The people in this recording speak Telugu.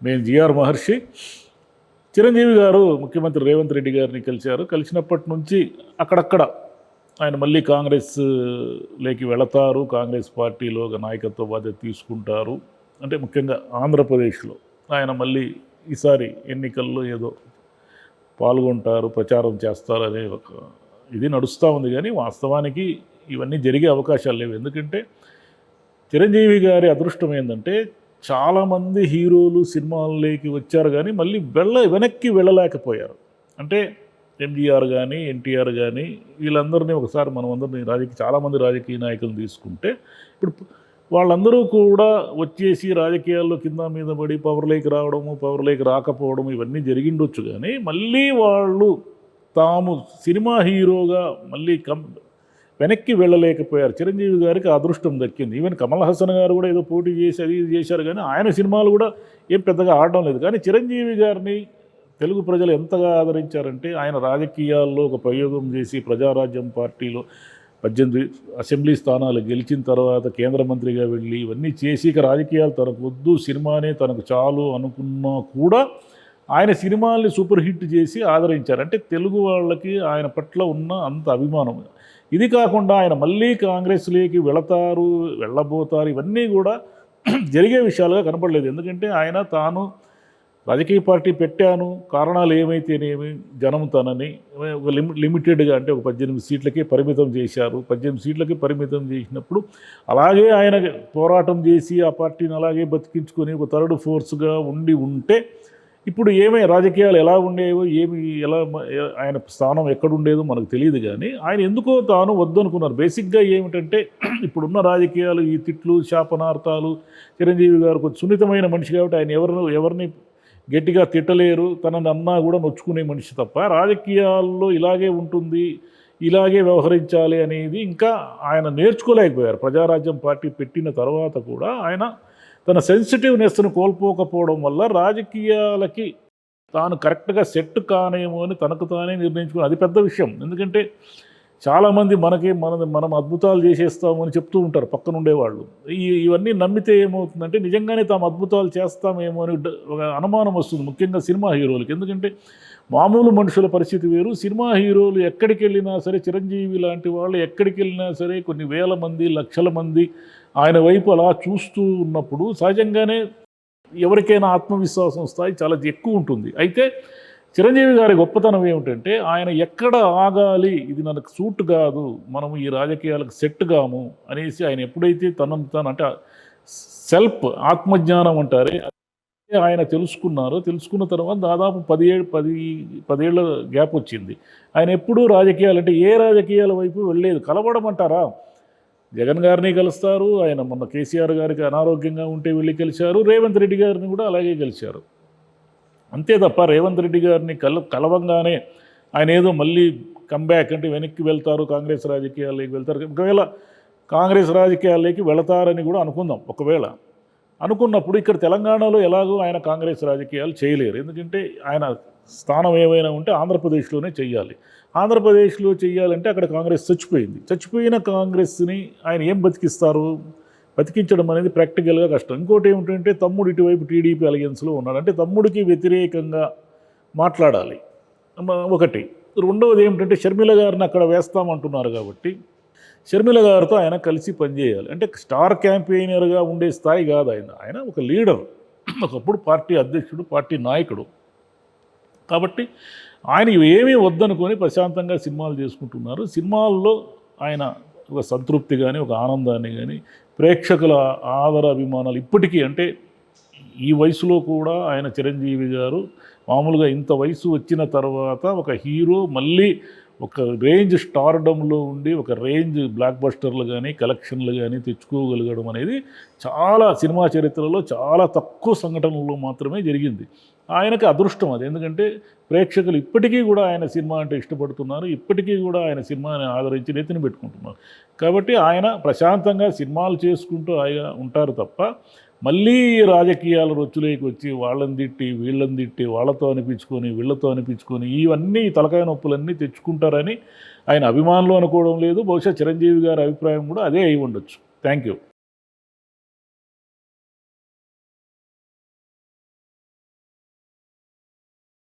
నేను జిఆర్ మహర్షి. చిరంజీవి గారు ముఖ్యమంత్రి రేవంత్ రెడ్డి గారిని కలిశారు. కలిసినప్పటి నుంచి అక్కడక్కడ ఆయన మళ్ళీ కాంగ్రెస్‌లోకి వెళతారు. కాంగ్రెస్ పార్టీలో ఒక నాయకత్వ బాధ్యత తీసుకుంటారు. అంటే ముఖ్యంగా ఆంధ్రప్రదేశ్‌లో ఆయన మళ్ళీ ఈసారి ఎన్నికల్లో ఏదో పాల్గొంటారు, ప్రచారం చేస్తారు అనే ఒక ఇది నడుస్తూ ఉంది. కానీ వాస్తవానికి ఇవన్నీ జరిగే అవకాశాలు లేవు. ఎందుకంటే చిరంజీవి గారి అదృష్టం ఏంటంటే చాలామంది హీరోలు సినిమాల్లోకి వచ్చారు కానీ మళ్ళీ వెనక్కి వెళ్ళలేకపోయారు. అంటే ఎంజీఆర్ కానీ, ఎన్టీఆర్ కానీ వీళ్ళందరినీ ఒకసారి మనం అందరినీ చాలామంది రాజకీయ నాయకులు తీసుకుంటే ఇప్పుడు వాళ్ళందరూ కూడా వచ్చేసి రాజకీయాల్లో కింద మీద పడి పవర్లోకి రావడము, పవర్లోకి రాకపోవడం ఇవన్నీ జరిగిండొచ్చు. కానీ మళ్ళీ వాళ్ళు తాము సినిమా హీరోగా మళ్ళీ వెనక్కి వెళ్ళలేకపోయారు. చిరంజీవి గారికి అదృష్టం దక్కింది. ఈవెన్ కమల్ హాసన్ గారు కూడా ఏదో పోటీ చేసి అది ఇది చేశారు కానీ ఆయన సినిమాలు కూడా ఏం పెద్దగా ఆడడం లేదు. కానీ చిరంజీవి గారిని తెలుగు ప్రజలు ఎంతగా ఆదరించారంటే ఆయన రాజకీయాల్లో ఒక ప్రయోగం చేసి ప్రజారాజ్యం పార్టీలో 18 అసెంబ్లీ స్థానాలు గెలిచిన తర్వాత కేంద్ర మంత్రిగా వెళ్ళి ఇవన్నీ చేసి ఇక రాజకీయాలు తనకు వద్దు, సినిమానే తనకు చాలు అనుకున్నా కూడా ఆయన సినిమాల్ని సూపర్ హిట్ చేసి ఆదరించారు. అంటే తెలుగు వాళ్ళకి ఆయన పట్ల ఉన్న అంత అభిమానం. ఇది కాకుండా ఆయన మళ్ళీ కాంగ్రెస్లోకి వెళ్ళబోతారు ఇవన్నీ కూడా జరిగే విషయాలుగా కనపడలేదు. ఎందుకంటే ఆయన తాను రాజకీయ పార్టీ పెట్టాను, కారణాలు ఏమైతేనేమి జనం తనని ఒక లిమిటెడ్గా అంటే ఒక 18 సీట్లకే పరిమితం చేశారు. 18 సీట్లకి పరిమితం చేసినప్పుడు అలాగే ఆయన పోరాటం చేసి ఆ పార్టీని అలాగే బతికించుకొని ఒక థర్డ్ ఫోర్స్గా ఉంటే ఇప్పుడు రాజకీయాలు ఎలా ఉండేవో ఆయన స్థానం ఎక్కడుండేదో మనకు తెలియదు. కానీ ఆయన ఎందుకో తాను వద్దనుకున్నారు. బేసిక్గా ఏమిటంటే ఇప్పుడున్న రాజకీయాలు ఈ తిట్లు శాపనార్థాలు, చిరంజీవి గారు కొంచెం సున్నితమైన మనిషి కాబట్టి ఆయన ఎవరిని గట్టిగా తిట్టలేరు, తనని అన్నా కూడా నొచ్చుకునే మనిషి తప్ప రాజకీయాల్లో ఇలాగే ఉంటుంది, ఇలాగే వ్యవహరించాలి అనేది ఇంకా ఆయన నేర్చుకోలేకపోయారు. ప్రజారాజ్యం పార్టీ పెట్టిన తర్వాత కూడా ఆయన తన సెన్సిటివ్నెస్ను కోల్పోకపోవడం వల్ల రాజకీయాలకి తాను కరెక్ట్గా సెట్ కానేమో అని తనకు తానే నిర్ణయించుకుని అది పెద్ద విషయం. ఎందుకంటే చాలామంది మనం అద్భుతాలు చేసేస్తామని చెప్తూ ఉంటారు పక్కన ఉండేవాళ్ళు. ఇవన్నీ నమ్మితే ఏమవుతుందంటే నిజంగానే తాము అద్భుతాలు చేస్తామేమో అని ఒక అనుమానం వస్తుంది, ముఖ్యంగా సినిమా హీరోలకి. ఎందుకంటే మామూలు మనుషుల పరిస్థితి వేరు. సినిమా హీరోలు ఎక్కడికి వెళ్ళినా సరే, చిరంజీవి లాంటి వాళ్ళు ఎక్కడికి వెళ్ళినా సరే కొన్ని వేల మంది, లక్షల మంది ఆయన వైపు అలా చూస్తూ ఉన్నప్పుడు సహజంగానే ఎవరికైనా ఆత్మవిశ్వాసం స్థాయి చాలా ఎక్కువ ఉంటుంది. అయితే చిరంజీవి గారి గొప్పతనం ఏమిటంటే ఆయన ఎక్కడ ఆగాలి, ఇది నాకు సూట్ కాదు, మనము ఈ రాజకీయాలకు సెట్ కాము అనేసి ఆయన ఎప్పుడైతే తనను అంటే సెల్ఫ్ ఆత్మజ్ఞానం అంటారే ఆయన తెలుసుకున్న తర్వాత దాదాపు 10 ఏళ్ళ గ్యాప్ వచ్చింది. ఆయన ఎప్పుడూ రాజకీయాలంటే ఏ రాజకీయాల వైపు వెళ్ళలేదు. కలవడమంటారా, జగన్ గారిని కలుస్తారు, ఆయన మొన్న కేసీఆర్ గారికి అనారోగ్యంగా ఉంటే వెళ్ళి కలిశారు, రేవంత్ రెడ్డి గారిని కూడా అలాగే కలిశారు. అంతే తప్ప రేవంత్ రెడ్డి గారిని కలవంగానే ఆయన ఏదో మళ్ళీ కంబ్యాక్ అంటే వెనక్కి వెళ్తారు, కాంగ్రెస్ రాజకీయాల్లోకి వెళ్తారు. ఒకవేళ కాంగ్రెస్ రాజకీయాల్లోకి వెళతారని కూడా అనుకుందాం. ఒకవేళ అనుకున్నప్పుడు ఇక్కడ తెలంగాణలో ఎలాగో ఆయన కాంగ్రెస్ రాజకీయాలు చేయలేరు. ఎందుకంటే ఆయన స్థానం ఏమైనా ఉంటే ఆంధ్రప్రదేశ్లోనే చెయ్యాలి. ఆంధ్రప్రదేశ్లో చెయ్యాలంటే అక్కడ కాంగ్రెస్ చచ్చిపోయిన కాంగ్రెస్ని ఆయన ఏం బతికించడం అనేది ప్రాక్టికల్గా కష్టం. ఇంకోటి ఏమిటంటే తమ్ముడు ఇటువైపు టీడీపీ అలయన్స్లో ఉన్నాడు. అంటే తమ్ముడికి వ్యతిరేకంగా మాట్లాడాలి ఒకటి. రెండవది ఏమిటంటే షర్మిల గారిని అక్కడ వేస్తామంటున్నారు కాబట్టి షర్మిల గారితో ఆయన కలిసి పనిచేయాలి. అంటే స్టార్ క్యాంపెయినర్గా ఉండే స్థాయి కాదు ఆయన ఒక లీడర్, ఒకప్పుడు పార్టీ అధ్యక్షుడు, పార్టీ నాయకుడు. కాబట్టి ఆయన ఏమీ వద్దనుకొని ప్రశాంతంగా సినిమాలు చేసుకుంటున్నారు. సినిమాల్లో ఆయన ఒక సంతృప్తి కానీ, ఒక ఆనందాన్ని కానీ, ప్రేక్షకుల ఆదర అభిమానాలు ఇప్పటికీ అంటే ఈ వయసులో కూడా ఆయన చిరంజీవి గారు మామూలుగా ఇంత వయసు వచ్చిన తర్వాత ఒక హీరో మళ్ళీ ఒక రేంజ్ స్టార్డమ్లో ఉండి ఒక రేంజ్ బ్లాక్ బస్టర్లు కానీ కలెక్షన్లు కానీ తెచ్చుకోగలగడం అనేది చాలా సినిమా చరిత్రలో చాలా తక్కువ సంఘటనల్లో మాత్రమే జరిగింది. ఆయనకి అదృష్టం అది. ఎందుకంటే ప్రేక్షకులు ఇప్పటికీ కూడా ఆయన సినిమా అంటే ఇష్టపడుతున్నారు, ఇప్పటికీ కూడా ఆయన సినిమాని ఆదరించి నెత్తిని పెట్టుకుంటున్నారు. కాబట్టి ఆయన ప్రశాంతంగా సినిమాలు చేసుకుంటూ ఆయన ఉంటారు తప్ప మళ్ళీ రాజకీయాల రొచ్చులోకి వచ్చి వాళ్ళని తిట్టి వీళ్ళని తిట్టి వాళ్ళతో అనిపించుకొని వీళ్ళతో అనిపించుకొని ఇవన్నీ తలకాయ నొప్పులన్నీ తెచ్చుకుంటారని ఆయన అభిమానులు అనుకోవడం లేదు. బహుశా చిరంజీవి గారి అభిప్రాయం కూడా అదే అయి ఉండొచ్చు. Thank you.